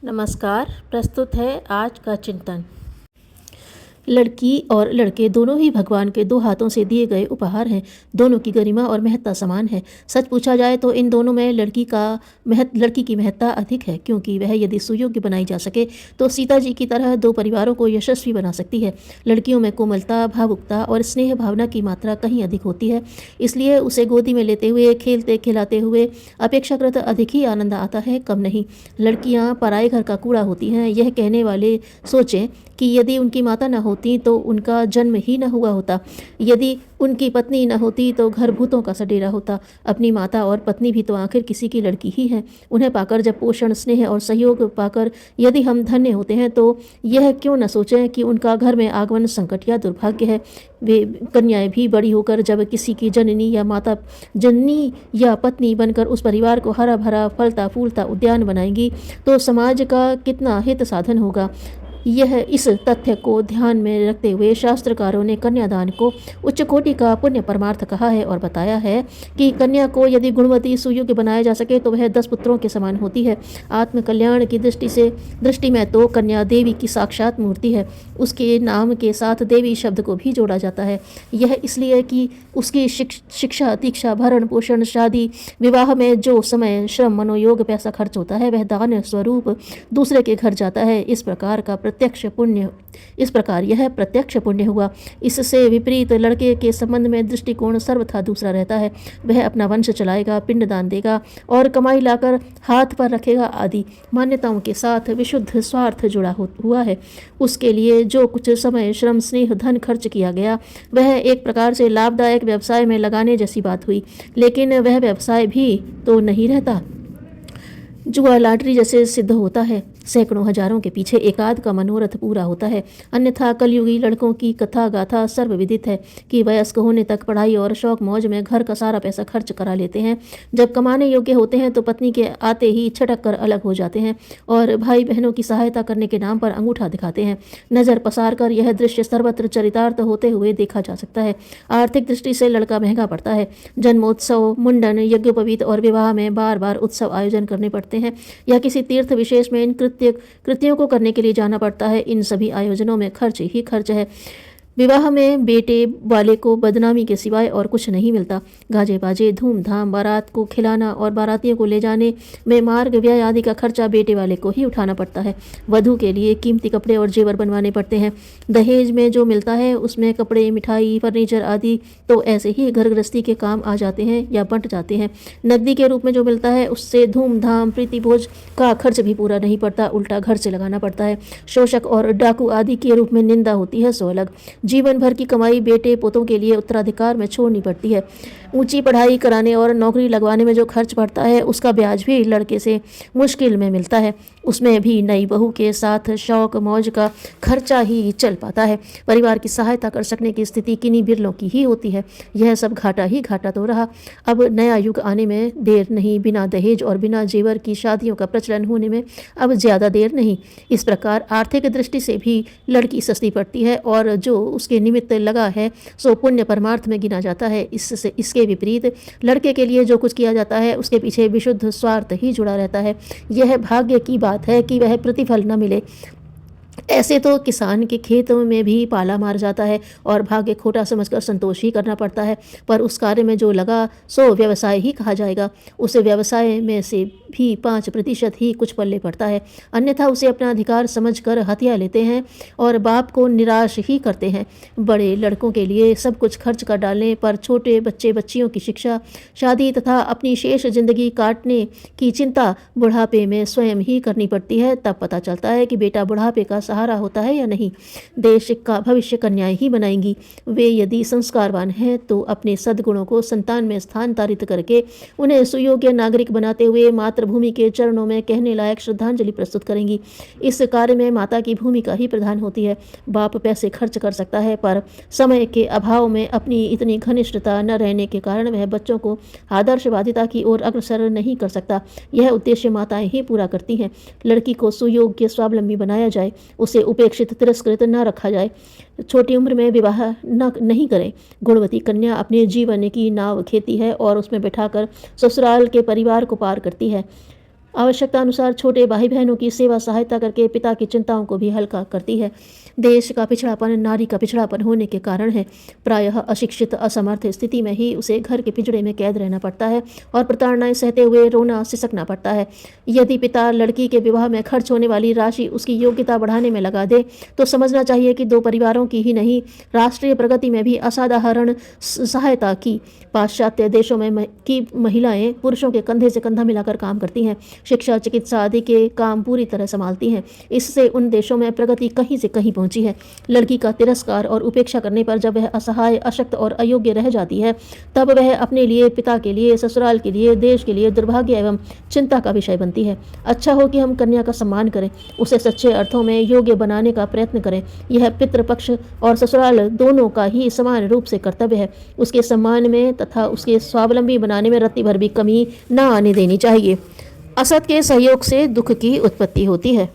नमस्कार। प्रस्तुत है आज का चिंतन। लड़की और लड़के दोनों ही भगवान के दो हाथों से दिए गए उपहार हैं। दोनों की गरिमा और महत्ता समान है। सच पूछा जाए तो इन दोनों में लड़की की महत्ता अधिक है, क्योंकि वह यदि सुयोग्य बनाई जा सके तो सीता जी की तरह दो परिवारों को यशस्वी बना सकती है। लड़कियों में कोमलता, भावुकता और स्नेह भावना की मात्रा कहीं अधिक होती है, इसलिए उसे गोदी में लेते हुए, खेलते खिलाते हुए अपेक्षाकृत अधिक ही आनंद आता है, कम नहीं। लड़कियां पराए घर का कूड़ा होती हैं, यह कहने वाले सोचें कि यदि उनकी माता न होती तो उनका जन्म ही न हुआ होता, यदि उनकी पत्नी न होती तो घर भूतों का सा डेरा होता। अपनी माता और पत्नी भी तो आखिर किसी की लड़की ही है। उन्हें पाकर जब पोषण, स्नेह और सहयोग पाकर यदि हम धन्य होते हैं तो यह क्यों न सोचें कि उनका घर में आगमन संकट या दुर्भाग्य है। वे कन्याएं भी बड़ी होकर जब किसी की जननी या पत्नी बनकर उस परिवार को हरा भरा, फलता फूलता उद्यान बनाएंगी तो समाज का कितना हित साधन होगा। इस तथ्य को ध्यान में रखते हुए शास्त्रकारों ने कन्यादान को उच्च कोटि का पुण्य परमार्थ कहा है और बताया है कि कन्या को यदि गुणवती, सुयोग्य बनाया जा सके तो वह 10 पुत्रों के समान होती है। आत्मकल्याण की दृष्टि में तो कन्या देवी की साक्षात मूर्ति है। उसके नाम के साथ देवी शब्द को भी जोड़ा जाता है। यह इसलिए कि उसकी शिक्षा, दीक्षा, भरण पोषण, शादी विवाह में जो समय, श्रम, मनोयोग, पैसा खर्च होता है वह दान स्वरूप दूसरे के घर जाता है। इस प्रकार यह प्रत्यक्ष पुण्य हुआ। इससे विपरीत लड़के के संबंध में दृष्टिकोण सर्वथा दूसरा रहता है। वह अपना वंश चलाएगा, पिंडदान देगा और कमाई लाकर हाथ पर रखेगा आदि मान्यताओं के साथ विशुद्ध स्वार्थ जुड़ा हुआ है। उसके लिए जो कुछ समय, श्रम, स्नेह, धन खर्च किया गया वह एक प्रकार से लाभदायक व्यवसाय में लगाने जैसी बात हुई, लेकिन वह व्यवसाय भी तो नहीं रहता, जुआ, लॉटरी जैसे सिद्ध होता है। सैकड़ों हजारों के पीछे एकाध का मनोरथ पूरा होता है। अन्यथा कलयुगी लड़कों की कथा गाथा सर्वविदित है कि वयस्क होने तक पढ़ाई और शौक मौज में घर का सारा पैसा खर्च करा लेते हैं। जब कमाने योग्य होते हैं तो पत्नी के आते ही छटक कर अलग हो जाते हैं और भाई बहनों की सहायता करने के नाम पर अंगूठा दिखाते हैं। नजर पसार कर यह दृश्य सर्वत्र चरितार्थ होते हुए देखा जा सकता है। आर्थिक दृष्टि से लड़का महंगा पड़ता है। जन्मोत्सव, मुंडन, यज्ञोपवीत और विवाह में बार बार उत्सव आयोजन करने पड़ते हैं या किसी तीर्थ विशेष में इन कृत्यों को करने के लिए जाना पड़ता है। इन सभी आयोजनों में खर्च ही खर्च है। विवाह में बेटे वाले को बदनामी के सिवाय और कुछ नहीं मिलता। गाजे बाजे, धूमधाम, बारात को खिलाना और बारातियों को ले जाने में मार्ग व्यय आदि का खर्चा बेटे वाले को ही उठाना पड़ता है। वधू के लिए कीमती कपड़े और जेवर बनवाने पड़ते हैं। दहेज में जो मिलता है उसमें कपड़े, मिठाई, फर्नीचर आदि तो ऐसे ही घर गृहस्थी के काम आ जाते हैं या बंट जाते हैं। नकदी के रूप में जो मिलता है उससे धूमधाम प्रीति भोज का खर्च भी पूरा नहीं पड़ता, उल्टा घर से लगाना पड़ता है। शोषक और डाकू आदि के रूप में निंदा होती है, सो अलग। जीवन भर की कमाई बेटे पोतों के लिए उत्तराधिकार में छोड़नी पड़ती है। ऊंची पढ़ाई कराने और नौकरी लगवाने में जो खर्च पड़ता है उसका ब्याज भी लड़के से मुश्किल में मिलता है। उसमें भी नई बहू के साथ शौक मौज का खर्चा ही चल पाता है। परिवार की सहायता कर सकने की स्थिति किन्हीं बिरलों की ही होती है। यह सब घाटा ही घाटा तो रहा। अब नया युग आने में देर नहीं। बिना दहेज और बिना जेवर की शादियों का प्रचलन होने में अब ज़्यादा देर नहीं। इस प्रकार आर्थिक दृष्टि से भी लड़की सस्ती पड़ती है और जो उसके निमित्त लगा है सो पुण्य परमार्थ में गिना जाता है। इसके विपरीत लड़के के लिए जो कुछ किया जाता है उसके पीछे विशुद्ध स्वार्थ ही जुड़ा रहता है। यह भाग्य की बात है कि वह प्रतिफल न मिले। ऐसे तो किसान के खेतों में भी पाला मार जाता है और भाग्य खोटा समझकर संतोष ही करना पड़ता है, पर उस कार्य में जो लगा सो व्यवसाय ही कहा जाएगा। उस व्यवसाय में से भी 5% ही कुछ पल्ले पड़ता है, अन्यथा उसे अपना अधिकार समझकर हथिया लेते हैं और बाप को निराश ही करते हैं। बड़े लड़कों के लिए सब कुछ खर्च कर डालने पर छोटे बच्चे बच्चियों की शिक्षा, शादी तथा अपनी शेष जिंदगी काटने की चिंता बुढ़ापे में स्वयं ही करनी पड़ती है। तब पता चलता है कि बेटा बुढ़ापे का सहारा होता है या नहीं। देश का भविष्य कन्याएं ही बनाएंगी। वे यदि संस्कारवान हैं तो अपने सद्गुणों को संतान में स्थानांतरित करके उन्हें सुयोग्य नागरिक बनाते हुए मातृभूमि के चरणों में कहने लायक श्रद्धांजलि प्रस्तुत करेंगी। इस कार्य में माता की भूमिका ही प्रधान होती है। बाप पैसे खर्च कर सकता है, पर समय के अभाव में अपनी इतनी घनिष्ठता न रहने के कारण वह बच्चों को आदर्शवादिता की ओर अग्रसर नहीं कर सकता। यह उद्देश्य माताएं ही पूरा करती हैं। लड़की को सुयोग्य, स्वावलंबी बनाया जाए, उसे उपेक्षित, तिरस्कृत न रखा जाए। छोटी उम्र में विवाह नहीं करें। गुणवती कन्या अपने जीवन की नाव खेती है और उसमें बैठाकर ससुराल के परिवार को पार करती है। आवश्यकता अनुसार छोटे भाई बहनों की सेवा सहायता करके पिता की चिंताओं को भी हल्का करती है। देश का पिछड़ापन नारी का पिछड़ापन होने के कारण है। प्रायः अशिक्षित असमर्थ स्थिति में ही उसे घर के पिंजड़े में कैद रहना पड़ता है और प्रताड़नाएं सहते हुए रोना सिसकना पड़ता है। यदि पिता लड़की के विवाह में खर्च होने वाली राशि उसकी योग्यता बढ़ाने में लगा दे तो समझना चाहिए कि दो परिवारों की ही नहीं, राष्ट्रीय प्रगति में भी असाधारण सहायता की। पाश्चात्य देशों में की महिलाएं पुरुषों के कंधे से कंधा मिलाकर काम करती हैं, शिक्षा चिकित्सा आदि के काम पूरी तरह संभालती हैं। इससे उन देशों में प्रगति कहीं से कहीं पहुंची है। लड़की का तिरस्कार और उपेक्षा करने पर जब वह असहाय, अशक्त और अयोग्य रह जाती है तब वह अपने लिए, पिता के लिए, ससुराल के लिए, देश के लिए दुर्भाग्य एवं चिंता का विषय बनती है। अच्छा हो कि हम कन्या का सम्मान करें, उसे सच्चे अर्थों में योग्य बनाने का प्रयत्न करें। यह पितृपक्ष और ससुराल दोनों का ही समान रूप से कर्तव्य है। उसके सम्मान में तथा उसके स्वावलंबी बनाने में रत्ती भर भी कमी न आने देनी चाहिए। असत के सहयोग से दुख की उत्पत्ति होती है।